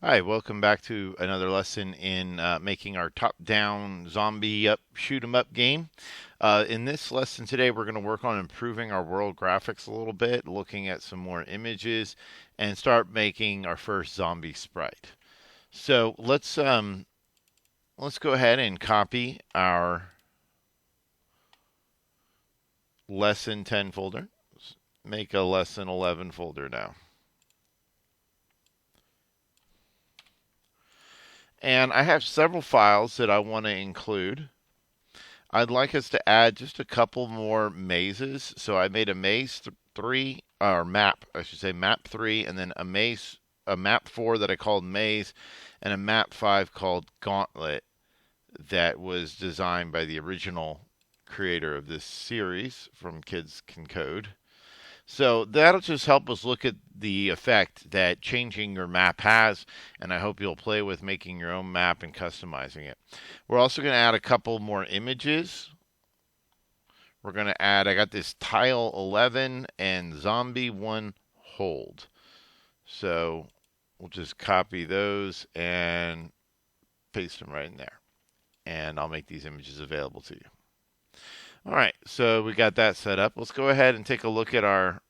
Hi, welcome back to another lesson in making our top-down zombie shoot 'em up game. In this lesson today, we're going to work on improving our world graphics a little bit, looking at some more images, and start making our first zombie sprite. So let's go ahead and copy our lesson 10 folder. Let's make a lesson 11 folder now. And I have several files that I want to include. I'd like us to add just a couple more mazes. So I made a maze 3, or map, I should say map 3, and then a map 4 that I called maze, and a map 5 called gauntlet that was designed by the original creator of this series from Kids Can Code. So that'll just help us look at the effect that changing your map has, and I hope you'll play with making your own map and customizing it. We're also going to add a couple more images. We're going to add, I got this tile 11 and zombie 1 hold. So we'll just copy those and paste them right in there. And I'll make these images available to you. All right, so we got that set up. Let's go ahead and take a look at our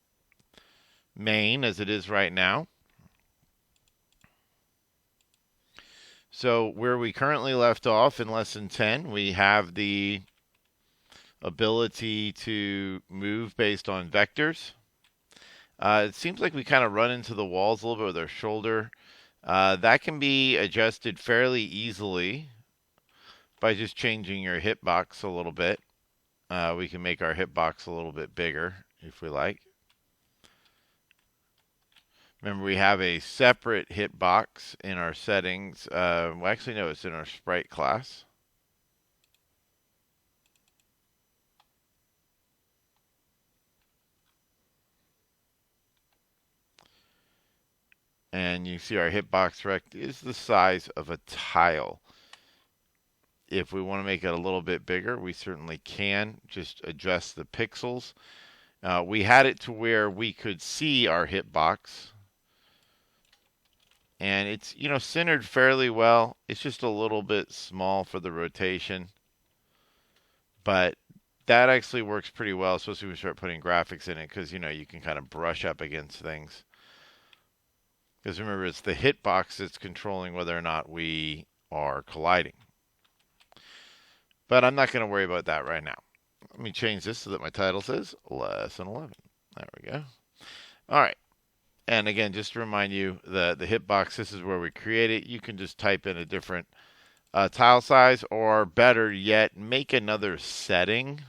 main as it is right now. So where we currently left off in lesson 10, we have the ability to move based on vectors. It seems like we kind of run into the walls a little bit with our shoulder. That can be adjusted fairly easily by just changing your hitbox a little bit. We can make our hitbox a little bit bigger if we like. Remember, we have a separate hitbox in our settings. Well, actually, no, it's in our sprite class. And you see our hitbox rect is the size of a tile. If we want to make it a little bit bigger, we certainly can. Just adjust the pixels. We had it to where we could see our hitbox. And it's, centered fairly well. It's just a little bit small for the rotation. But that actually works pretty well, especially when we start putting graphics in it, because, you can kind of brush up against things. Because remember, it's the hitbox that's controlling whether or not we are colliding. But I'm not going to worry about that right now. Let me change this so that my title says Lesson 11. There we go. All right. And again, just to remind you, the hitbox, this is where we create it. You can just type in a different tile size, or better yet, make another setting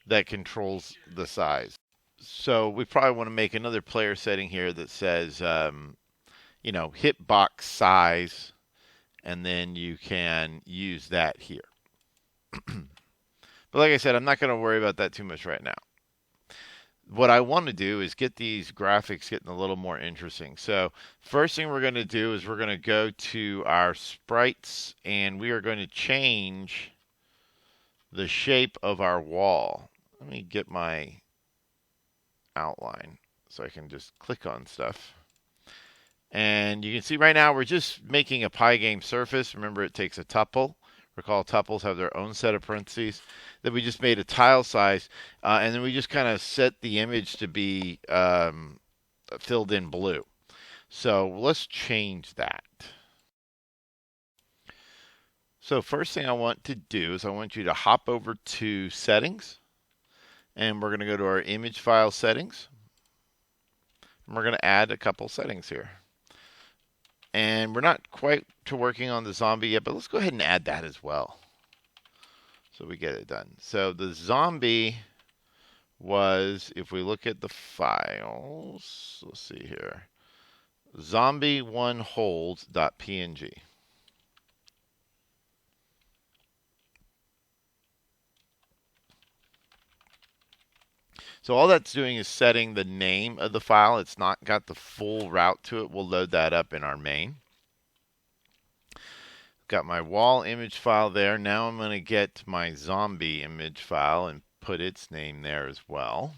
that controls the size. So we probably want to make another player setting here that says, hitbox size, and then you can use that here. But like I said, I'm not going to worry about that too much right now. What I want to do is get these graphics getting a little more interesting. So first thing we're going to do is we're going to go to our sprites, and we are going to change the shape of our wall. Let me get my outline so I can just click on stuff. And you can see right now we're just making a Pygame surface. Remember, it takes a tuple. Recall, tuples have their own set of parentheses. Then we just made a tile size, and then we just kind of set the image to be filled in blue. So let's change that. So first thing I want to do is I want you to hop over to settings, and we're going to go to our image file settings. And we're going to add a couple settings here. And we're not quite to working on the zombie yet, but let's go ahead and add that as well, so we get it done. So the zombie was, if we look at the files, let's see here, zombie1hold.png. So all that's doing is setting the name of the file. It's not got the full route to it. We'll load that up in our main. Got my wall image file there. Now I'm going to get my zombie image file and put its name there as well.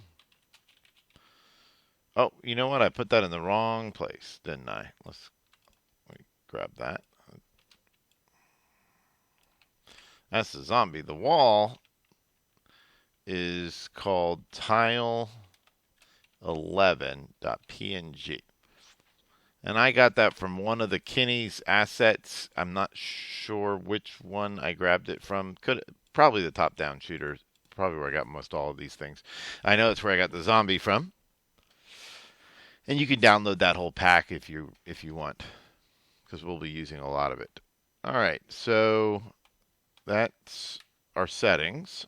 Oh, you know what? I put that in the wrong place, didn't I? Let's grab that. That's the zombie. The wall is called tile11.png. And I got that from one of the Kinney's assets. I'm not sure which one I grabbed it from. Probably the top-down shooter. Probably where I got most all of these things. I know it's where I got the zombie from. And you can download that whole pack if you want, because we'll be using a lot of it. All right, so that's our settings.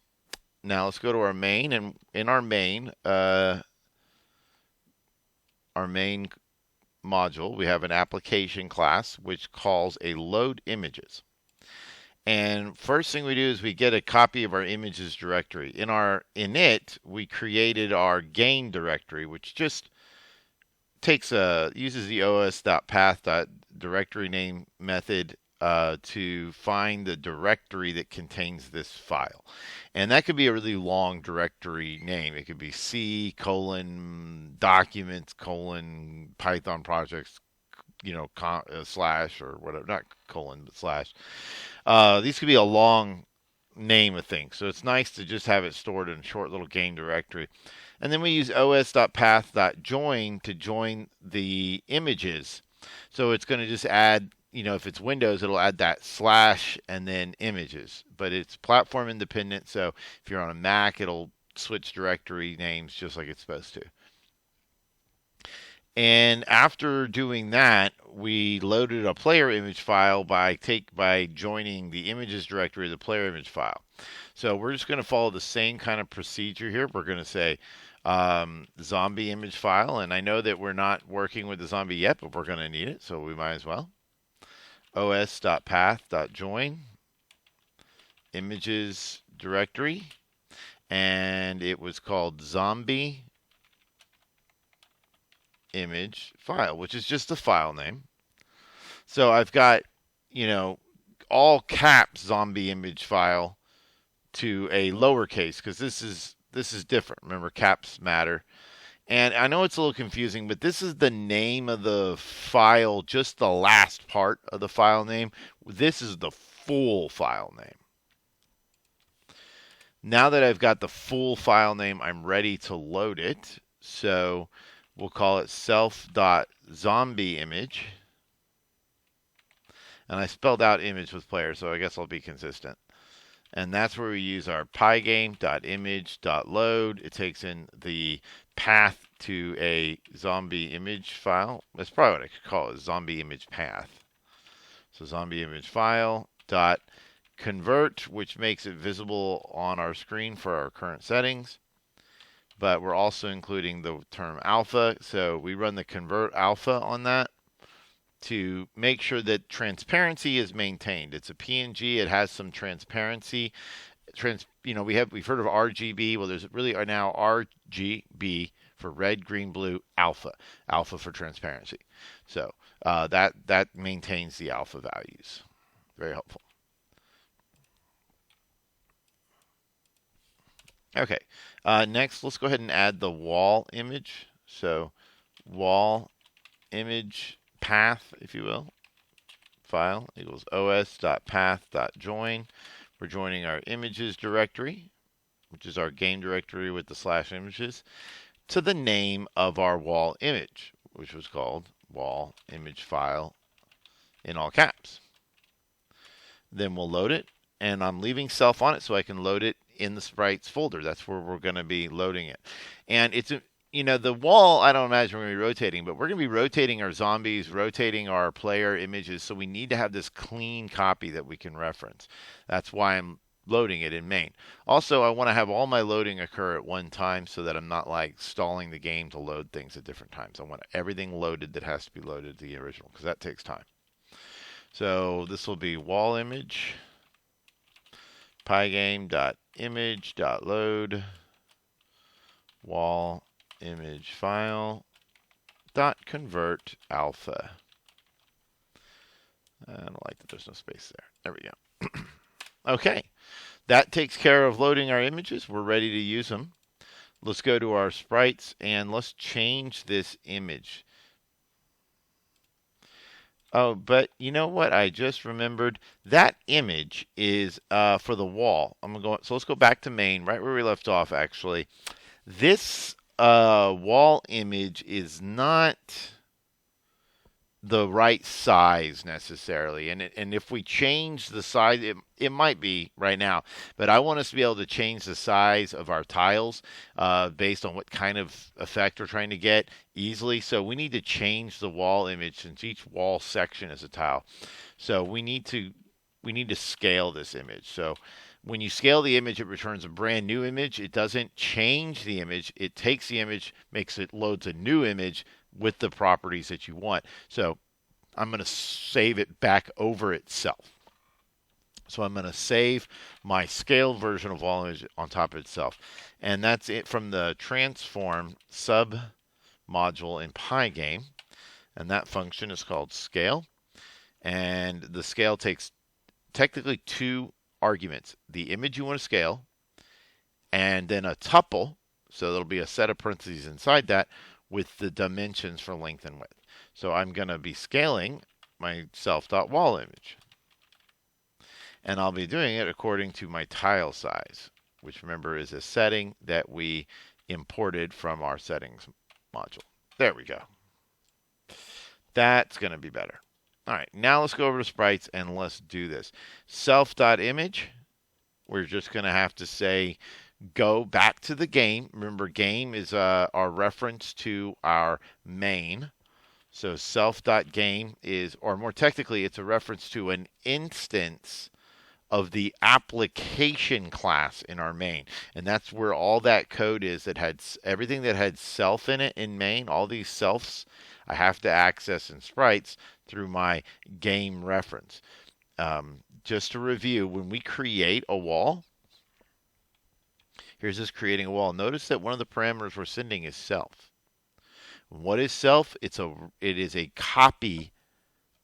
Now let's go to our main, and in our main module, we have an application class which calls a load images. And first thing we do is we get a copy of our images directory. In it, we created our gain directory, which just uses the os.path.directory name method to find the directory that contains this file. And that could be a really long directory name. It could be C : documents : Python projects, slash or whatever, not colon, but slash. These could be a long name of things. So it's nice to just have it stored in a short little gain directory. And then we use os.path.join to join the images. So it's going to just add, if it's Windows, it'll add that slash and then images. But it's platform independent. So if you're on a Mac, it'll switch directory names just like it's supposed to. And after doing that, we loaded a player image file by joining the images directory of the player image file. So we're just going to follow the same kind of procedure here. We're going to say zombie image file, and I know that we're not working with the zombie yet, but we're going to need it, so we might as well. os.path.join images directory, and it was called zombie image file, which is just the file name. So I've got, all caps zombie image file to a lowercase, because this is different. Remember, caps matter. And I know it's a little confusing, but this is the name of the file, just the last part of the file name. This is the full file name. Now that I've got the full file name, I'm ready to load it. So we'll call it self.zombieimage. And I spelled out image with player, so I guess I'll be consistent. And that's where we use our pygame.image.load. It takes in the path to a zombie image file. That's probably what I could call it, zombie image path. So zombie image file dot convert, which makes it visible on our screen for our current settings. But we're also including the term alpha. So we run the convert alpha on that to make sure that transparency is maintained. It's a PNG. It has some transparency. We've heard of RGB. Well, there's really are now RGB for red, green, blue, alpha for transparency. So that maintains the alpha values. Very helpful. Okay. Next, let's go ahead and add the wall image. So wall image path, if you will, file equals os.path.join. We're joining our images directory, which is our game directory with the slash images, to the name of our wall image, which was called wall image file in all caps. Then we'll load it, and I'm leaving self on it so I can load it in the sprites folder. That's where we're going to be loading it. And it's the wall, I don't imagine we're going to be rotating, but we're going to be rotating our zombies, rotating our player images, so we need to have this clean copy that we can reference. That's why I'm loading it in main. Also, I want to have all my loading occur at one time so that I'm not stalling the game to load things at different times. I want everything loaded that has to be loaded to the original, because that takes time. So this will be wall image, pygame.image.load, wall image file dot convert alpha. I don't like that there's no space there. There we go. Okay, that takes care of loading our images. We're ready to use them. Let's go to our sprites and let's change this image. Oh, but you know what? I just remembered that image is for the wall. I'm gonna go. So let's go back to main, right where we left off. Actually, this wall image is not the right size necessarily. And if we change the size, it might be right now, but I want us to be able to change the size of our tiles based on what kind of effect we're trying to get easily. So we need to change the wall image since each wall section is a tile. So we need to scale this image. So when you scale the image, it returns a brand new image. It doesn't change the image. It takes the image, loads a new image with the properties that you want. So I'm going to save it back over itself. So I'm going to save my scaled version of wall image on top of itself. And that's it from the transform sub module in Pygame. And that function is called scale. And the scale takes technically two arguments: the image you want to scale, and then a tuple. So there'll be a set of parentheses inside that with the dimensions for length and width. So I'm going to be scaling my self.wall image. And I'll be doing it according to my tile size, which remember is a setting that we imported from our settings module. There we go. That's going to be better. All right, now let's go over to sprites and let's do this. Self.image, we're just going to have to say go back to the game. Remember, game is our reference to our main. So self.game is, or more technically, it's a reference to an instance of the application class in our main. And that's where all that code is that had everything that had self in it in main, all these selfs, I have to access in sprites through my game reference. Just to review, when we create a wall, here's this creating a wall. Notice that one of the parameters we're sending is self. What is self? It is a copy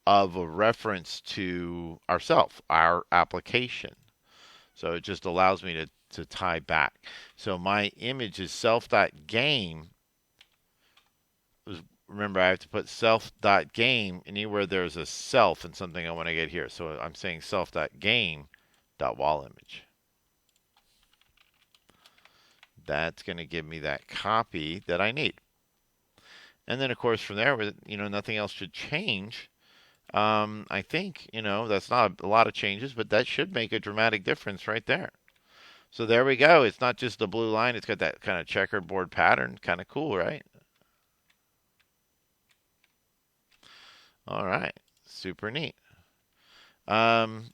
of a reference to ourself, our application. So it just allows me to tie back. So my image is self.game. Remember, I have to put self.game anywhere there's a self and something I want to get here. So I'm saying self.game.wallImage. That's going to give me that copy that I need. And then, of course, from there, nothing else should change. I think, that's not a lot of changes, but that should make a dramatic difference right there. So there we go. It's not just the blue line. It's got that kind of checkerboard pattern. Kind of cool, right? All right. Super neat. Let's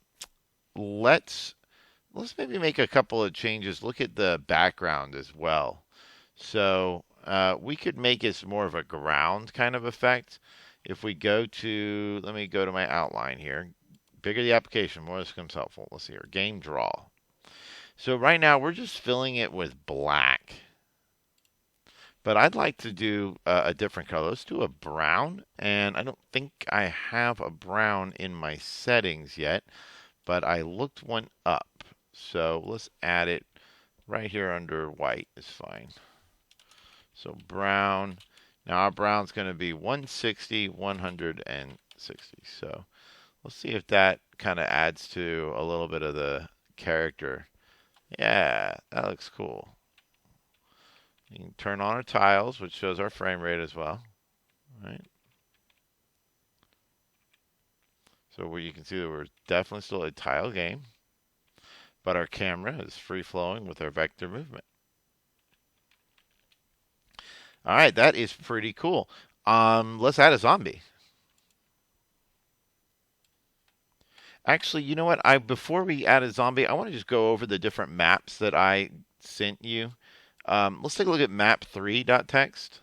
maybe make a couple of changes. Look at the background as well. So we could make it more of a ground kind of effect. If we go to, let me go to my outline here. Bigger the application, more this becomes helpful. Let's see here. Game draw. So right now we're just filling it with black. But I'd like to do a different color. Let's do a brown. And I don't think I have a brown in my settings yet, but I looked one up. So let's add it right here under white is fine. So brown. Now our brown's going to be 160, 160. So let's see if that kind of adds to a little bit of the character. Yeah, that looks cool. You can turn on our tiles, which shows our frame rate as well. Right. So where you can see that we're definitely still a tile game, but our camera is free flowing with our vector movement. All right, that is pretty cool. Let's add a zombie. Actually, you know what? Before we add a zombie, I want to just go over the different maps that I sent you. Let's take a look at map3.txt.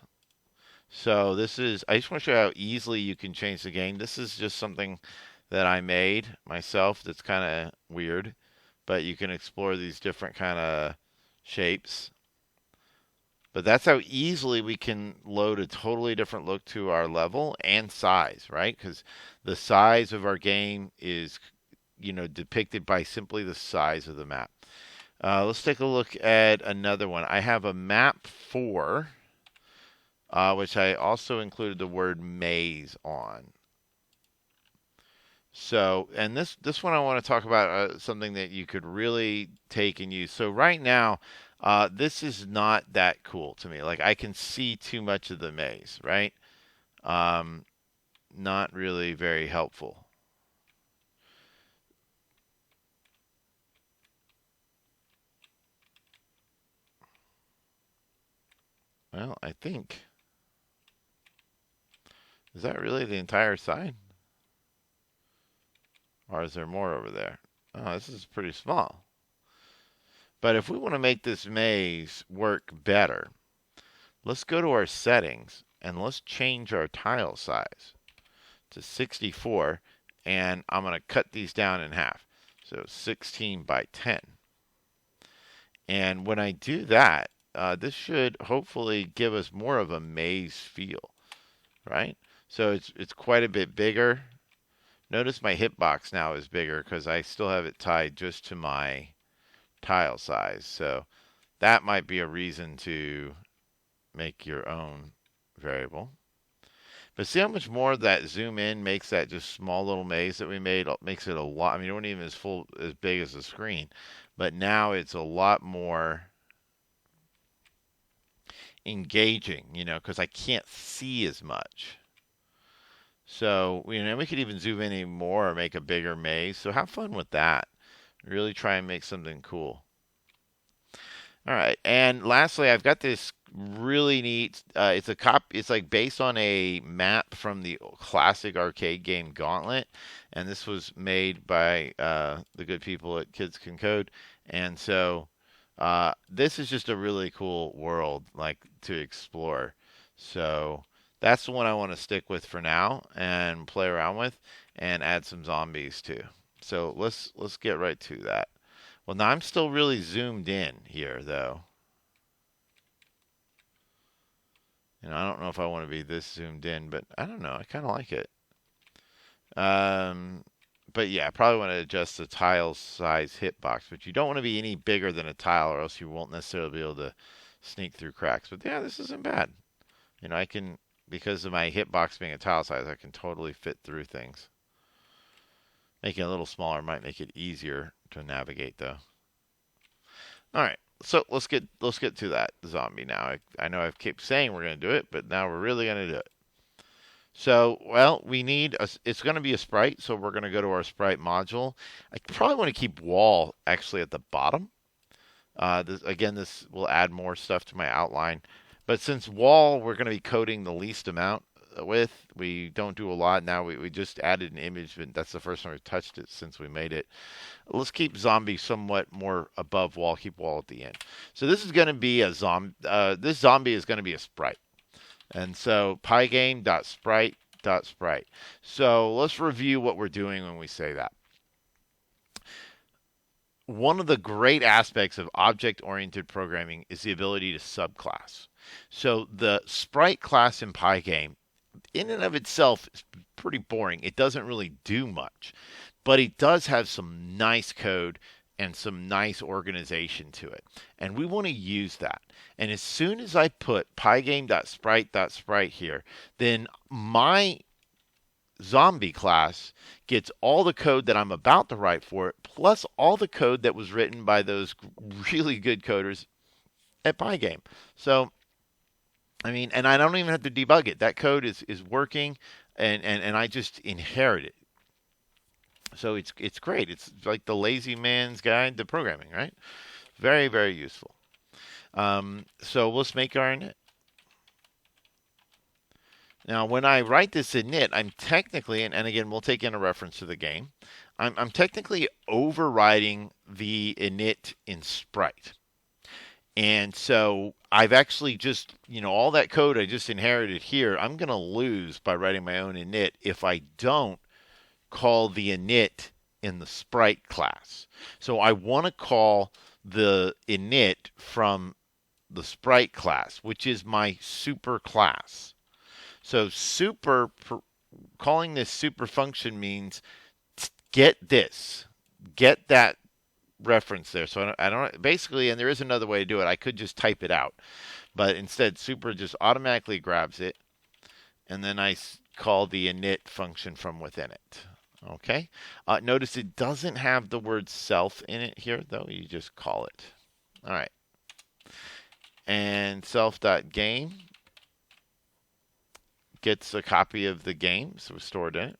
So this is, I just want to show you how easily you can change the game. This is just something that I made myself that's kind of weird, but you can explore these different kind of shapes. But that's how easily we can load a totally different look to our level and size, right? Because the size of our game is, depicted by simply the size of the map. Let's take a look at another one. I have a map 4, which I also included the word maze on. So, and this one I want to talk about something that you could really take and use. So right now, this is not that cool to me. Like I can see too much of the maze, right? Um, Not really very helpful. Well, I think, is that really the entire side? Or is there more over there? Oh, this is pretty small. But if we want to make this maze work better, let's go to our settings and let's change our tile size to 64. And I'm going to cut these down in half. So 16 by 10. And when I do that, this should hopefully give us more of a maze feel, right? So it's quite a bit bigger. Notice my hitbox now is bigger because I still have it tied just to my tile size. So that might be a reason to make your own variable. But see how much more that zoom in makes that just small little maze that we made makes it a lot. I mean, it wasn't even as big as the screen, but now it's a lot more engaging, because I can't see as much. So, we could even zoom in even more or make a bigger maze. So have fun with that. Really try and make something cool. All right, and lastly, I've got this really neat. It's like based on a map from the classic arcade game Gauntlet, and this was made by the good people at Kids Can Code. And so this is just a really cool world, like to explore. So that's the one I want to stick with for now and play around with, and add some zombies too. So let's get right to that. Well, now I'm still really zoomed in here, though. I don't know if I want to be this zoomed in, but I don't know. I kind of like it. Um, but yeah, I probably want to adjust the tile size hitbox, but you don't want to be any bigger than a tile, or else you won't necessarily be able to sneak through cracks. But yeah, this isn't bad. I can, because of my hitbox being a tile size, I can totally fit through things. Making it a little smaller might make it easier to navigate, though. All right. So let's get to that zombie now. I know I've kept saying we're going to do it, but now we're really going to do it. So, well, it's going to be a sprite, so we're going to go to our sprite module. I probably want to keep wall actually at the bottom. This will add more stuff to my outline. But since wall, we're going to be coding the least amount with. We don't do a lot now. We just added an image, but that's the first time we've touched it since we made it. Let's keep zombie somewhat more above wall. Keep wall at the end. So this is going to be a zombie. This zombie is going to be a sprite. And so pygame.sprite.sprite. So let's review what we're doing when we say that. One of the great aspects of object-oriented programming is the ability to subclass. So the sprite class in Pygame, in and of itself, is pretty boring. It doesn't really do much, but it does have some nice code and some nice organization to it. And we want to use that. And as soon as I put pygame.sprite.sprite here, then my zombie class gets all the code that I'm about to write for it, plus all the code that was written by those really good coders at Pygame. So, I mean, and I don't even have to debug it. That code is working, and I just inherit it. So it's great. It's like the lazy man's guide to programming, right? Very, very useful. So let's make our init. Now, when I write this init, I'm technically, and again, we'll take in a reference to the game, I'm technically overriding the init in Sprite. And so I've actually just, all that code I just inherited here, I'm going to lose by writing my own init if I don't call the init in the sprite class. So I want to call the init from the sprite class, which is my super class. So calling this super function means get this, get that reference there. So I don't basically, and there is another way to do it. I could just type it out, but instead super just automatically grabs it, and then I call the init function from within it. Okay. Notice it doesn't have the word self in it here, though. You just call it. All right. And self.game gets a copy of the game, so it's stored in it.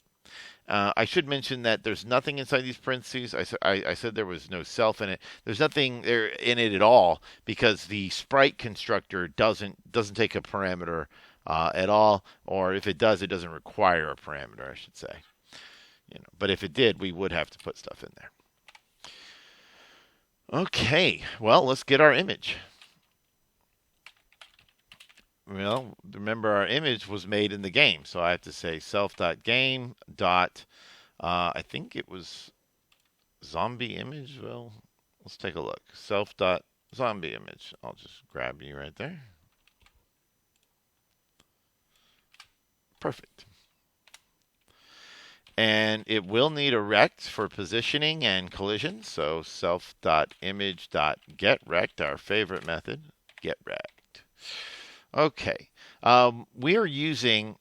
I should mention that there's nothing inside these parentheses. I said there was no self in it. There's nothing there in it at all because the sprite constructor doesn't take a parameter at all, or if it does, it doesn't require a parameter, I should say. But if it did, we would have to put stuff in there. Okay, well, let's get our image. Well, remember our image was made in the game, so I have to say self.game dot. I think it was zombie image. Well, let's take a look. Self.zombie image. I'll just grab you right there. Perfect. And it will need a rect for positioning and collision. So self.image.getRect, our favorite method, getRect. Okay. We are using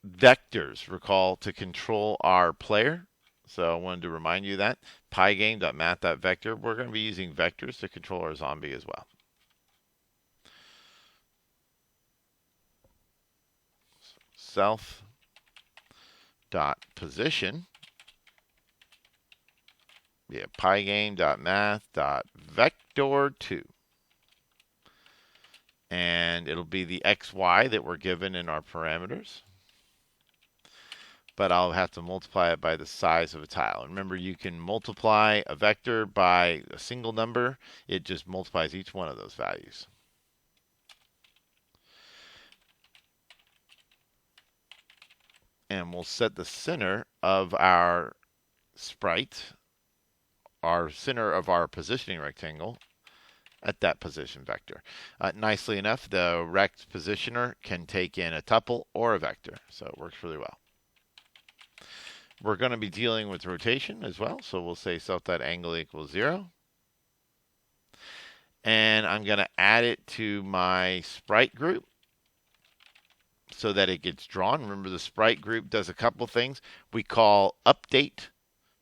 vectors, recall, to control our player. So I wanted to remind you that. Pygame.math.vector. We're going to be using vectors to control our zombie as well. Self.position. Yeah, pygame.math.vector2. And it'll be the XY that we're given in our parameters. But I'll have to multiply it by the size of a tile. Remember, you can multiply a vector by a single number. It just multiplies each one of those values. And we'll set the center of our sprite, our center of our positioning rectangle, at that position vector. Nicely enough, the rect positioner can take in a tuple or a vector, so it works really well. We're going to be dealing with rotation as well, so we'll say self.angle equals 0. And I'm going to add it to my sprite group so that it gets drawn. Remember, the sprite group does a couple things. We call update,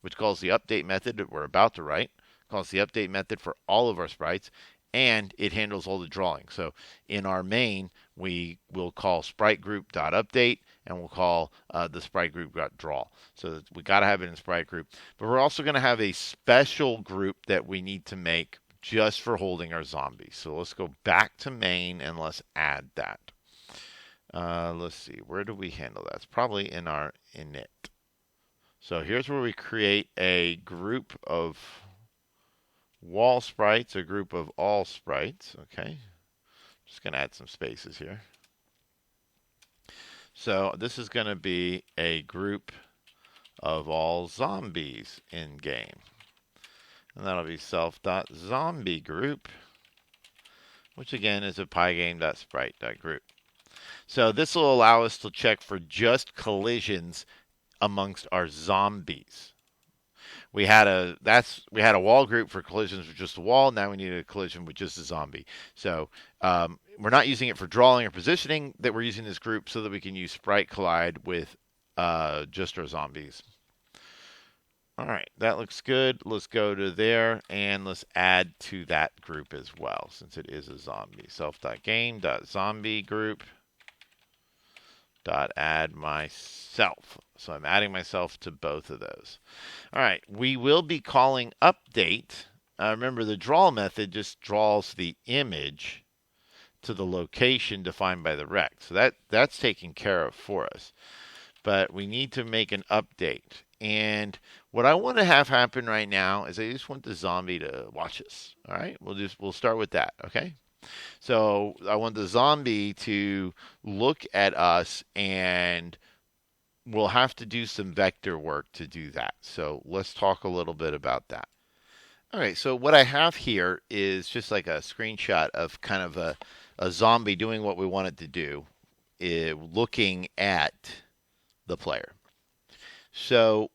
which calls the update method that we're about to write, calls the update method for all of our sprites, and it handles all the drawing. So in our main, we will call sprite group.update, and we'll call the sprite group.draw. So we got to have it in sprite group. But we're also going to have a special group that we need to make just for holding our zombies. So let's go back to main and let's add that. Let's see, where do we handle that? It's probably in our init. So here's where we create a group of wall sprites, a group of all sprites. Okay, just going to add some spaces here. So this is going to be a group of all zombies in game. And that'll be self.zombiegroup, which again is a pygame.sprite.group. So this will allow us to check for just collisions amongst our zombies. We had a wall group for collisions with just a wall. Now we need a collision with just a zombie. So we're not using it for drawing or positioning. That we're using this group so that we can use sprite collide with just our zombies. All right, that looks good. Let's go to there and let's add to that group as well, since it is a zombie. Self.game.zombie group add myself. So I'm adding myself to both of those. All right, we will be calling update. Remember, the draw method just draws the image to the location defined by the rect. So that's taken care of for us. But we need to make an update. And what I want to have happen right now is I just want the zombie to watch us. All right, we'll start with that. Okay. So I want the zombie to look at us, and we'll have to do some vector work to do that. So let's talk a little bit about that. All right, so what I have here is just like a screenshot of kind of a zombie doing what we want it to do, looking at the player. So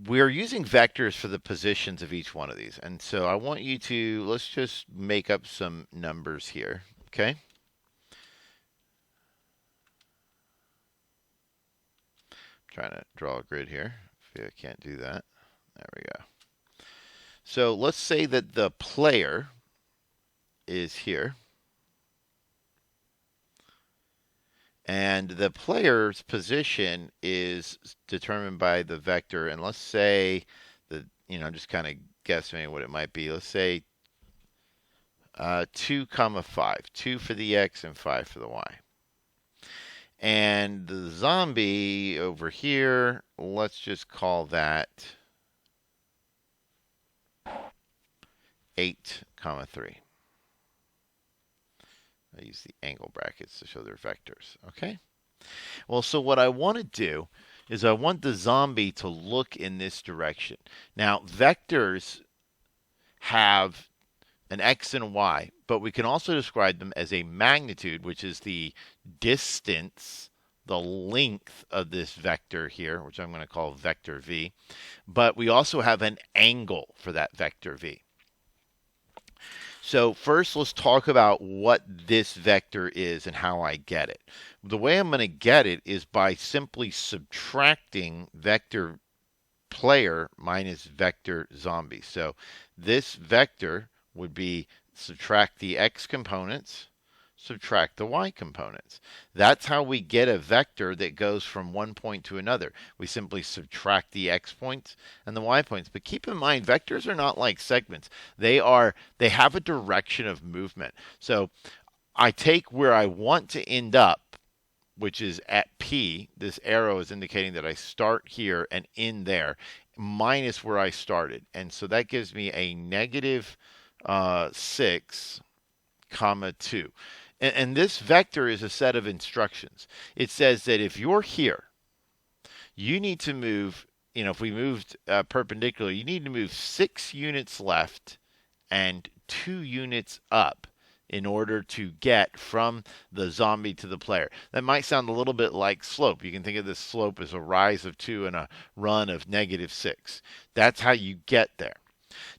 we're using vectors for the positions of each one of these. And so I want you to, let's just make up some numbers here, okay? Trying to draw a grid here. If I can't do that. There we go. So let's say that the player is here. And the player's position is determined by the vector. And let's say that, just kind of guessing what it might be. Let's say 2, 5. 2 for the x and 5 for the y. And the zombie over here, let's just call that 8, 3. I use the angle brackets to show their vectors. Okay? Well, so what I want to do is I want the zombie to look in this direction. Now, vectors have an x and a y, but we can also describe them as a magnitude, which is the distance, the length of this vector here, which I'm going to call vector v. But we also have an angle for that vector v. So first, let's talk about what this vector is and how I get it. The way I'm going to get it is by simply subtracting vector player minus vector zombie. So this vector would be subtract the x components, subtract the y components. That's how we get a vector that goes from one point to another. We simply subtract the x points and the y points. But keep in mind, vectors are not like segments. They have a direction of movement. So I take where I want to end up, which is at P. This arrow is indicating that I start here and end there, minus where I started. And so that gives me a negative 6, 2. And this vector is a set of instructions. It says that if you're here, you need to move, if we moved perpendicular, you need to move 6 units left and 2 units up in order to get from the zombie to the player. That might sound a little bit like slope. You can think of this slope as a rise of 2 and a run of negative 6. That's how you get there.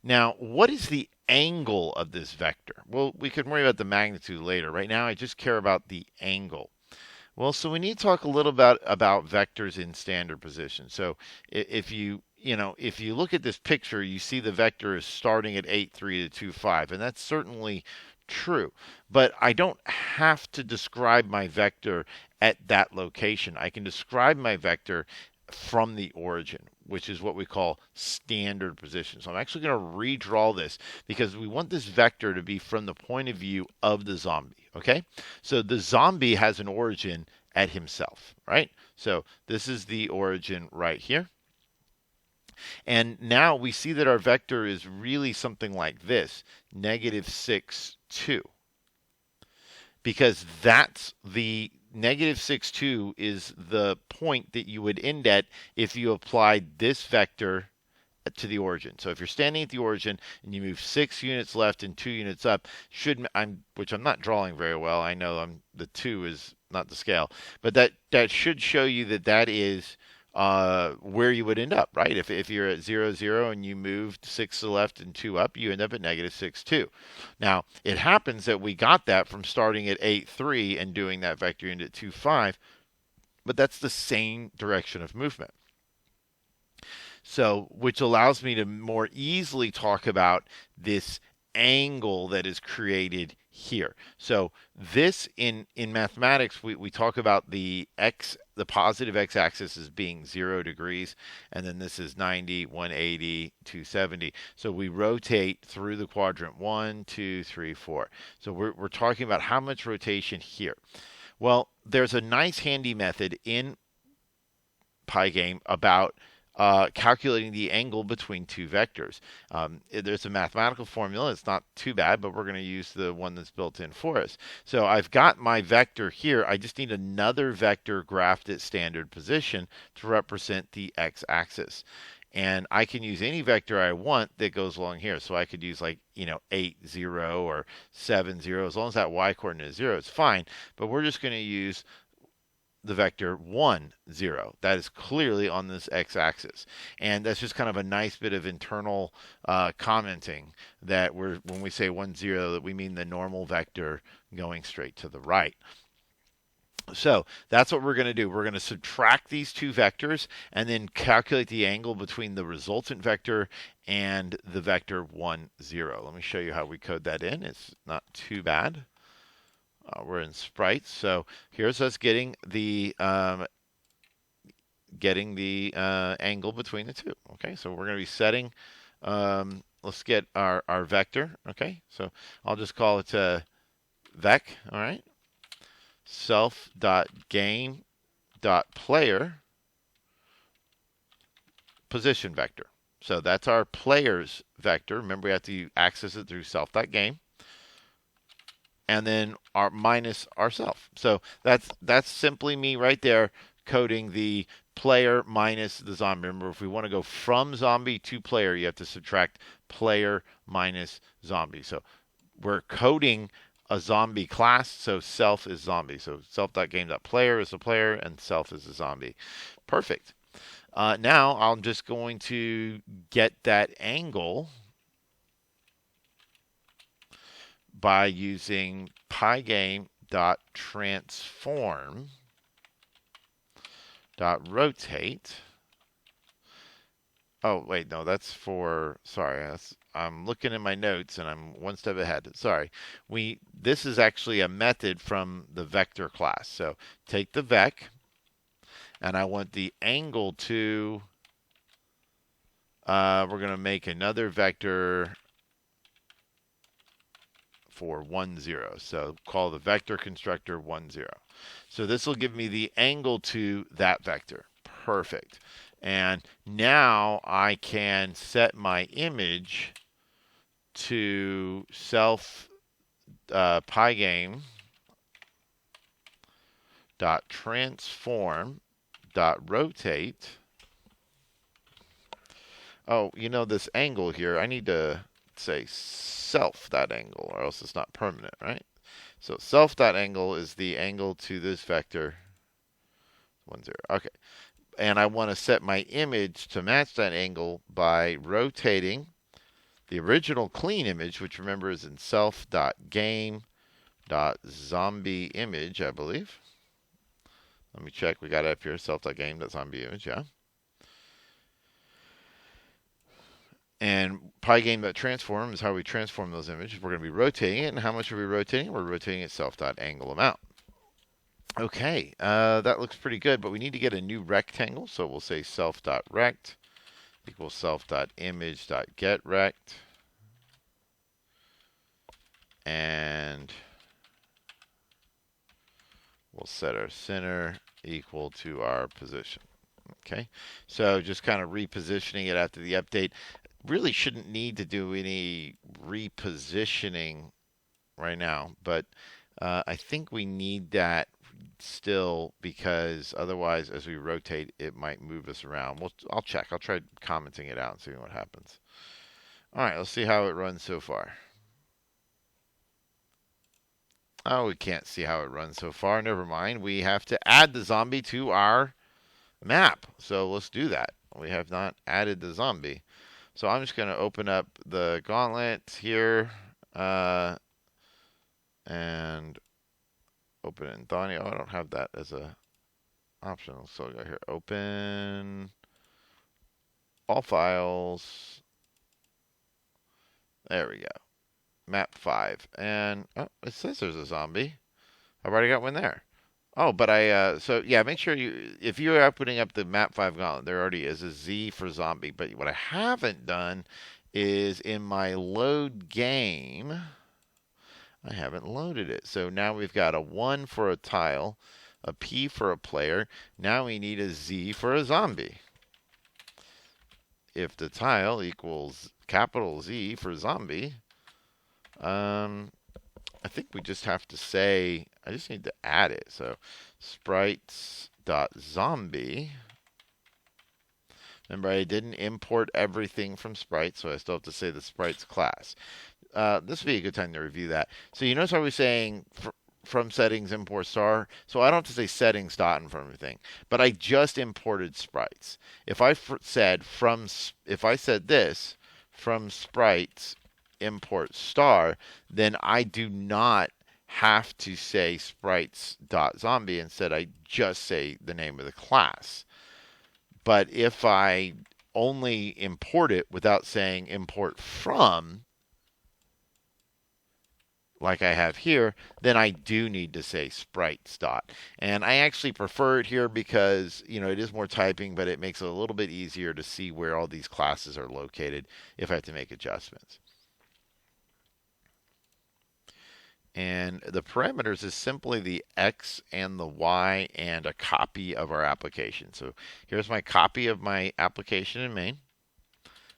Now, what is the angle of this vector? Well, we could worry about the magnitude later. Right now, I just care about the angle. Well, so we need to talk a little about vectors in standard position. So if you look at this picture, you see the vector is starting at 8, 3 to 2, 5, and that's certainly true. But I don't have to describe my vector at that location. I can describe my vector from the origin, which is what we call standard position. So I'm actually going to redraw this because we want this vector to be from the point of view of the zombie. Okay? So the zombie has an origin at himself, right? So this is the origin right here. And now we see that our vector is really something like this, negative 6, 2. Because that's the negative 6, 2 is the point that you would end at if you applied this vector to the origin. So if you're standing at the origin and you move 6 units left and 2 units up, which I'm not drawing very well. I know the 2 is not the scale, but that should show you that is where you would end up, right? If you're at 0, 0 and you moved 6 to the left and 2 up, you end up at negative 6, 2. Now, it happens that we got that from starting at 8, 3 and doing that vector end at 2, 5, but that's the same direction of movement. So, which allows me to more easily talk about this angle that is created here. So this in mathematics, we talk about the positive x-axis as being 0 degrees, and then this is 90, 180, 270. So we rotate through the quadrant 1, 2, 3, 4. So we're talking about how much rotation here. Well, there's a nice handy method in Pygame about calculating the angle between two vectors. There's a mathematical formula. It's not too bad, but we're going to use the one that's built in for us. So I've got my vector here. I just need another vector graphed at standard position to represent the x-axis. And I can use any vector I want that goes along here. So I could use 8, 0 or 7, 0. As long as that y-coordinate is 0, it's fine. But we're just going to use the vector 1, 0. That is clearly on this x-axis. And that's just kind of a nice bit of internal commenting that when we say 1, 0, that we mean the normal vector going straight to the right. So that's what we're going to do. We're going to subtract these two vectors and then calculate the angle between the resultant vector and the vector 1, 0. Let me show you how we code that in. It's not too bad. We're in sprites. So here's us getting the angle between the two. Okay, so we're going to be setting. Let's get our vector. Okay, so I'll just call it vec. All right. Self.game.player position vector. So that's our player's vector. Remember, we have to access it through self.game. And then our minus ourself. So that's simply me right there coding the player minus the zombie. Remember, if we want to go from zombie to player, you have to subtract player minus zombie. So we're coding a zombie class, so self is zombie. So self.game.player is the player, and self is the zombie. Perfect. Now I'm just going to get that angle by using pygame.transform.rotate. Oh, wait, no, that's for, sorry, I'm looking in my notes and I'm one step ahead. Sorry. This is actually a method from the vector class. So take the vec, and I want the angle to, we're going to make another vector for 1, 0. So call the vector constructor 1, 0. So this will give me the angle to that vector. Perfect. And now I can set my image to self pygame dot transform dot rotate. Oh, this angle here, I need to say self that angle, or else it's not permanent, right? So self that angle is the angle to this vector 1, 0. Okay. And I want to set my image to match that angle by rotating the original clean image, which remember is in self.game.zombie image, I believe. Let me check. We got it up here, self.game.zombie image, yeah. And pygame.transform is how we transform those images. We're going to be rotating it. And how much are we rotating? We're rotating it self.angle amount. Okay, that looks pretty good, but we need to get a new rectangle. So we'll say self.rect equals self.image.getRect. And we'll set our center equal to our position. Okay, so just kind of repositioning it after the update. Really shouldn't need to do any repositioning right now, but I think we need that still, because otherwise as we rotate it might move us around. I'll check. I'll try commenting it out and seeing what happens. All right, let's see how it runs so far. Oh, we can't see how it runs so far. Never mind. We have to add the zombie to our map. So let's do that. We have not added the zombie. So I'm just going to open up the gauntlet here and open it in Thonny. Oh, I don't have that as a option. So I'll go here. Open all files. There we go. Map 5. And oh, it says there's a zombie. I've already got one there. Oh, but so yeah, make sure if you are putting up the map 5 gauntlet, there already is a Z for zombie. But what I haven't done is in my load game, I haven't loaded it. So now we've got a 1 for a tile, a P for a player. Now we need a Z for a zombie. If the tile equals capital Z for zombie, I think we just have to say, I just need to add it. So sprites.zombie. Remember, I didn't import everything from sprites, so I still have to say the sprites class. This would be a good time to review that. So you notice how we're saying from settings import star. So I don't have to say settings dot in front of everything, but I just imported sprites. If I said this from sprites import star, then I do not have to say sprites.zombie. Instead, I just say the name of the class. But if I only import it without saying import from, like I have here, then I do need to say sprites dot. And I actually prefer it here because, it is more typing, but it makes it a little bit easier to see where all these classes are located if I have to make adjustments. And the parameters is simply the X and the Y and a copy of our application. So here's my copy of my application in main,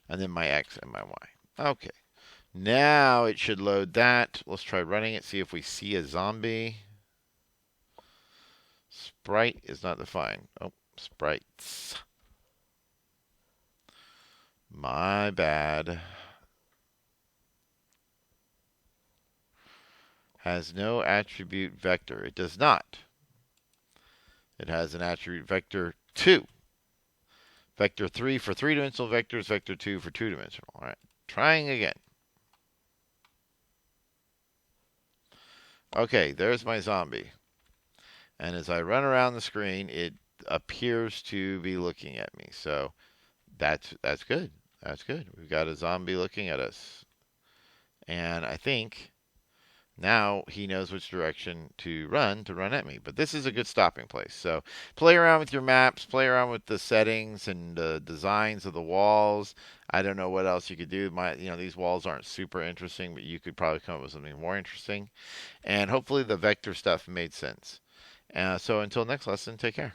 and then my X and my Y. Okay. Now it should load that. Let's try running it, see if we see a zombie. Sprite is not defined. Oh, sprites. My bad. Has no attribute vector. It does not. It has an attribute vector 2. Vector 3 for 3-dimensional vectors, vector 2 for 2-dimensional. All right, trying again. Okay, there's my zombie. And as I run around the screen, it appears to be looking at me. So that's good. That's good. We've got a zombie looking at us. And I think now he knows which direction to run at me. But this is a good stopping place. So play around with your maps, play around with the settings and the designs of the walls. I don't know what else you could do. These walls aren't super interesting, but you could probably come up with something more interesting. And hopefully the vector stuff made sense. So until next lesson, take care.